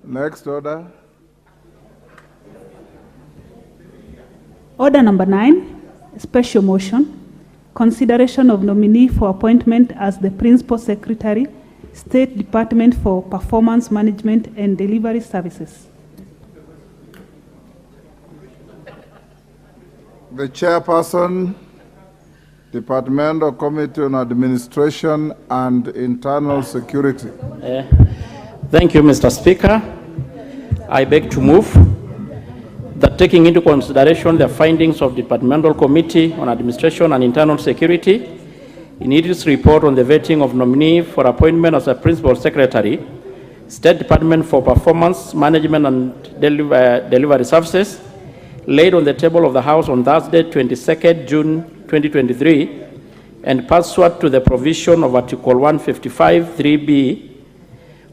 Next order. Order number 9, special motion. Consideration of nominee for appointment as the Principal Secretary, State Department for Performance Management and Delivery Services. The Chairperson, Departmental Committee on Administration and Internal Security. Thank you, Mr. Speaker. I beg to move that taking into consideration the findings of Departmental Committee on Administration and Internal Security in its report on the vetting of nominee for appointment as a Principal Secretary, State Department for Performance Management and Delivery Services, laid on the table of the House on Thursday, 22nd June 2023, and pursuant to the provision of Article 155(3)(b)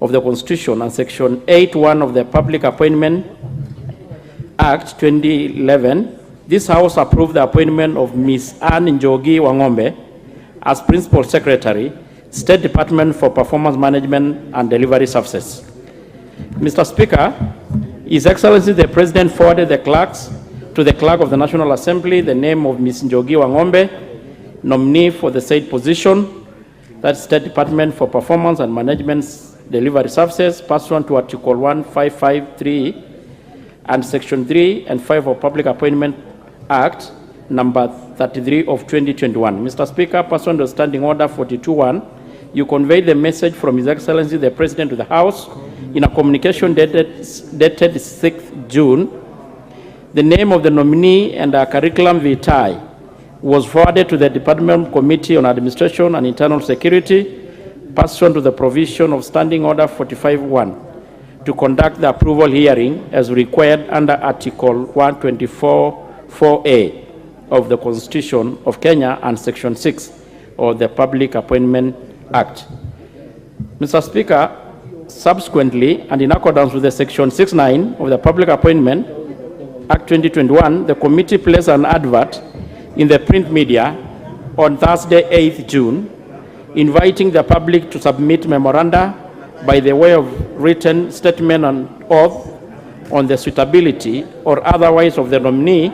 of the Constitution and Section 8(1) of the Public Appointment Act 2011, this House approved the appointment of Ms. Anne Njogi WANGOMBE as Principal Secretary, State Department for Performance Management and Delivery Services. Mr. Speaker, His Excellency the President forwarded to the Clerk of the National Assembly the name of Ms. Njogi WANGOMBE, nominee for the said position, that State Department for Performance and Management Delivery Services, pursuant to Article 155(3) and Section 3 and 5 of Public Appointment Act number 33 of 2021. Mr. Speaker, pursuant to Standing Order 42.1, you conveyed the message from His Excellency the President to the House in a communication dated 6th June. The name of the nominee and a curriculum vitae was forwarded to the Department Committee on Administration and Internal Security, pursuant to the provision of Standing Order 45.1, to conduct the approval hearing as required under Article 124(4)(a) of the Constitution of Kenya and Section 6 of the Public Appointment Act. Mr. Speaker, subsequently, and in accordance with the Section 6(9) of the Public Appointment Act 2021, the committee placed an advert in the print media on Thursday, 8th June, inviting the public to submit memoranda by the way of written statement and oath on the suitability or otherwise of the nominee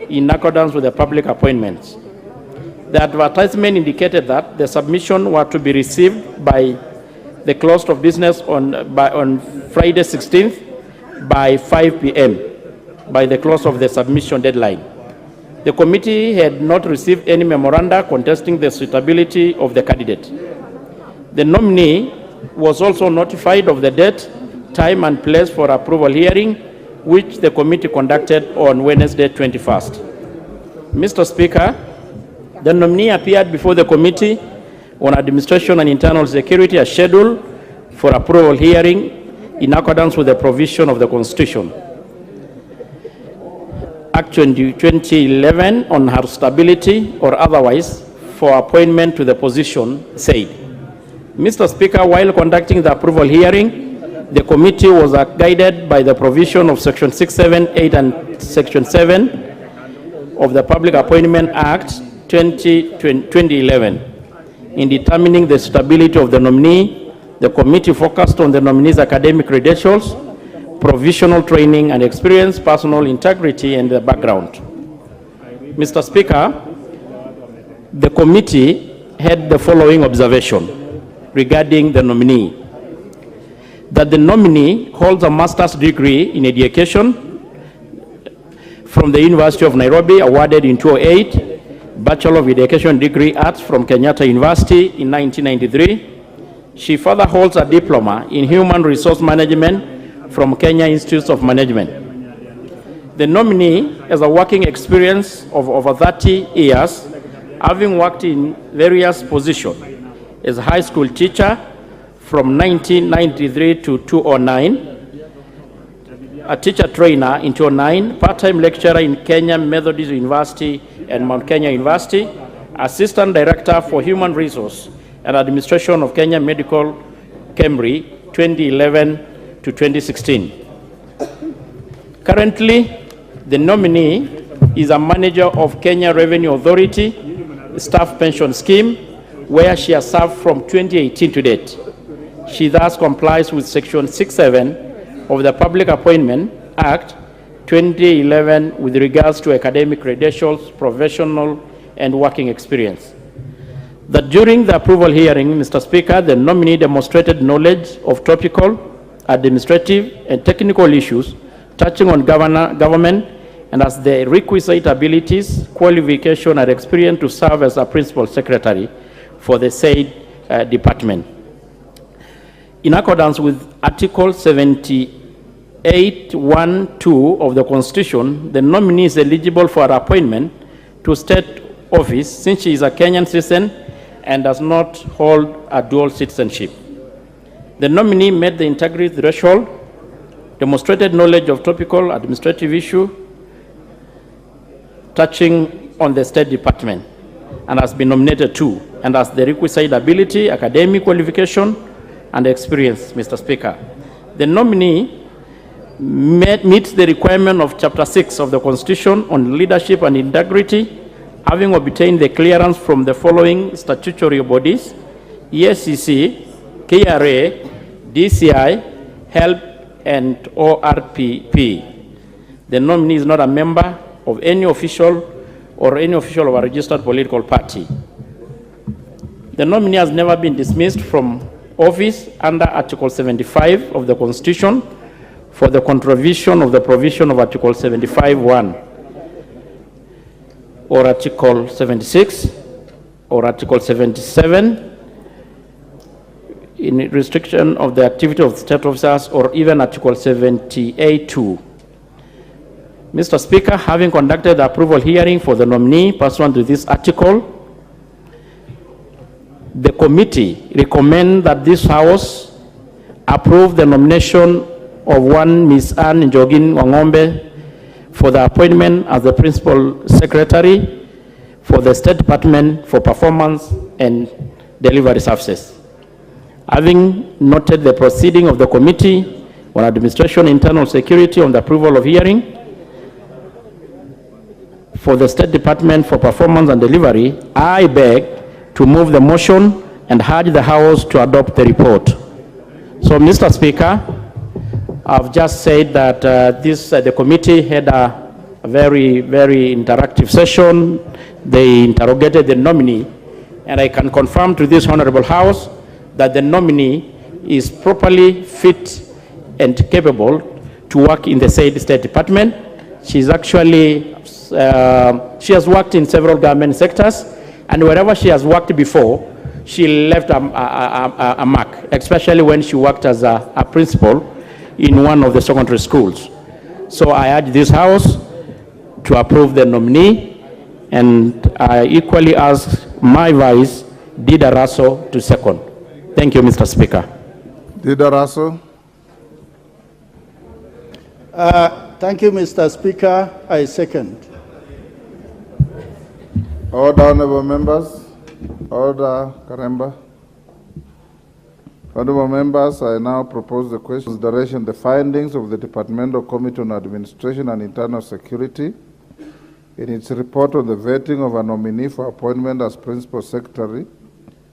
in accordance with the public appointments. The advertisement indicated that the submission were to be received by the close of business on Friday 16th by 5 p.m. by the close of the submission deadline. The committee had not received any memoranda contesting the suitability of the candidate. The nominee was also notified of the date, time, and place for approval hearing, which the committee conducted on Wednesday, 21st. Mr. Speaker, the nominee appeared before the Committee on Administration and Internal Security as scheduled for approval hearing in accordance with the provision of the Constitution. Act 2011 on her stability or otherwise for appointment to the position said. Mr. Speaker, while conducting the approval hearing, the committee was guided by the provision of Section 6, 7, 8, and Section 7 of the Public Appointment Act 2011. In determining the suitability of the nominee, the committee focused on the nominee's academic credentials, provisional training and experience, personal integrity, and the background. Mr. Speaker, the committee had the following observation regarding the nominee: that the nominee holds a master's degree in education from the University of Nairobi, awarded in 2008, Bachelor of Education degree Arts from Kenyatta University in 1993. She further holds a diploma in Human Resource Management from Kenya Institute of Management. The nominee has a working experience of over 30 years, having worked in various positions as a high school teacher from 1993 to 2009, a teacher trainer in 2009, part-time lecturer in Kenya Methodist University and Mount Kenya University, assistant director for human resource and administration of Kenya Medical Camry 2011 to 2016. Currently, the nominee is a manager of Kenya Revenue Authority Staff Pension Scheme, where she has served from 2018 to date. She thus complies with Section 6(7) of the Public Appointment Act 2011 with regards to academic credentials, professional, and working experience. That during the approval hearing, Mr. Speaker, the nominee demonstrated knowledge of topical, administrative, and technical issues touching on government and has the requisite abilities, qualification, and experience to serve as a principal secretary for the said department. In accordance with Article 78(1)(2) of the Constitution, the nominee is eligible for appointment to state office since she is a Kenyan citizen and does not hold a dual citizenship. The nominee met the integrity threshold, demonstrated knowledge of topical administrative issue touching on the State Department, and has been nominated too, and has the requisite ability, academic qualification, and experience, Mr. Speaker. The nominee meets the requirement of Chapter 6 of the Constitution on leadership and integrity, having obtained the clearance from the following statutory bodies: ESCC, KRA, DCI, HELP, and ORPP. The nominee is not a member of any official of a registered political party. The nominee has never been dismissed from office under Article 75 of the Constitution for the contravention of the provision of Article 75(1), or Article 76, or Article 77, in restriction of the activity of state officers, or even Article 78(2). Mr. Speaker, having conducted the approval hearing for the nominee pursuant to this article, the committee recommends that this House approve the nomination of one Ms. Anne WANGOMBE for the appointment as the Principal Secretary for the State Department for Performance and Delivery Services. Having noted the proceeding of the Committee on Administration and Internal Security on the approval of hearing for the State Department for Performance and Delivery, I beg to move the motion and urge the House to adopt the report. So, Mr. Speaker, I've just said that the committee had a very, very interactive session. They interrogated the nominee, and I can confirm to this Honorable House that the nominee is properly fit and capable to work in the said State Department. She's actually, she has worked in several government sectors, and wherever she has worked before, she left a mark, especially when she worked as a principal in one of the secondary schools. So I urge this House to approve the nominee, and I equally ask my vice, Dida Raso, to second. Thank you, Mr. Speaker. Dida Raso. Thank you, Mr. Speaker. I second. Order, honorable members. Order, Karemba. Honorable members, I now propose the question consideration the findings of the Departmental Committee on Administration and Internal Security in its report on the vetting of a nominee for appointment as Principal Secretary,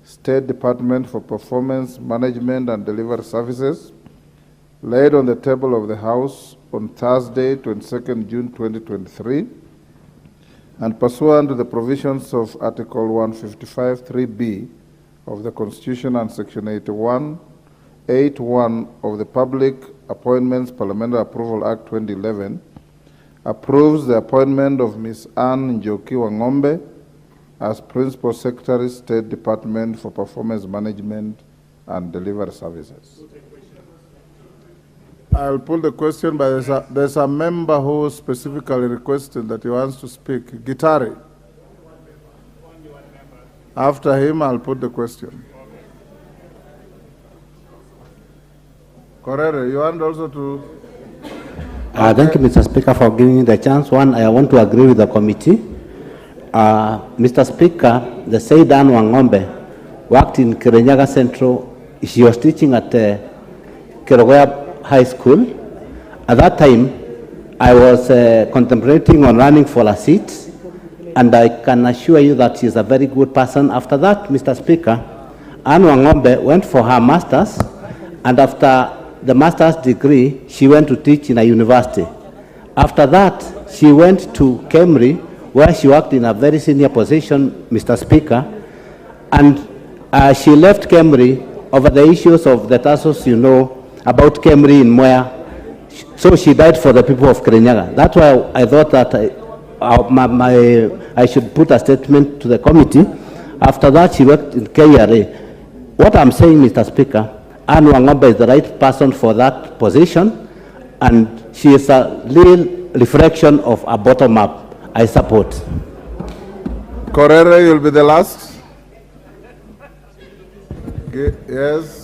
State Department for Performance, Management and Delivery Services, laid on the table of the House on Thursday, 22nd June 2023, and pursuant to the provisions of Article 155(3)(b) of the Constitution and Section 81(8)(1) of the Public Appointments Parliamentary Approval Act 2011, approves the appointment of Ms. Anne WANGOMBE as Principal Secretary, State Department for Performance Management and Delivery Services. I'll pull the question, but there's a member who specifically requested that he wants to speak. Gitari. After him, I'll put the question. Correre, you want also to... Thank you, Mr. Speaker, for giving me the chance. One, I want to agree with the committee. Mr. Speaker, the said Anne WANGOMBE worked in Kirinyaga Central. She was teaching at Kerogoya High School. At that time, I was contemplating on running for a seat, and I can assure you that she is a very good person. After that, Mr. Speaker, Anne WANGOMBE went for her master's, and after the master's degree, she went to teach in a university. After that, she went to Kemri, where she worked in a very senior position, Mr. Speaker, and she left Kemri over the issues of the tussles, you know, about Kemri in Mwea. So she died for the people of Kirinyaga. That's why I thought that I should put a statement to the committee. After that, she worked in KRA. What I'm saying, Mr. Speaker, Anne Wangombe is the right person for that position, and she is a real reflection of a bottom-up I support. Korere, you'll be the last. Yes.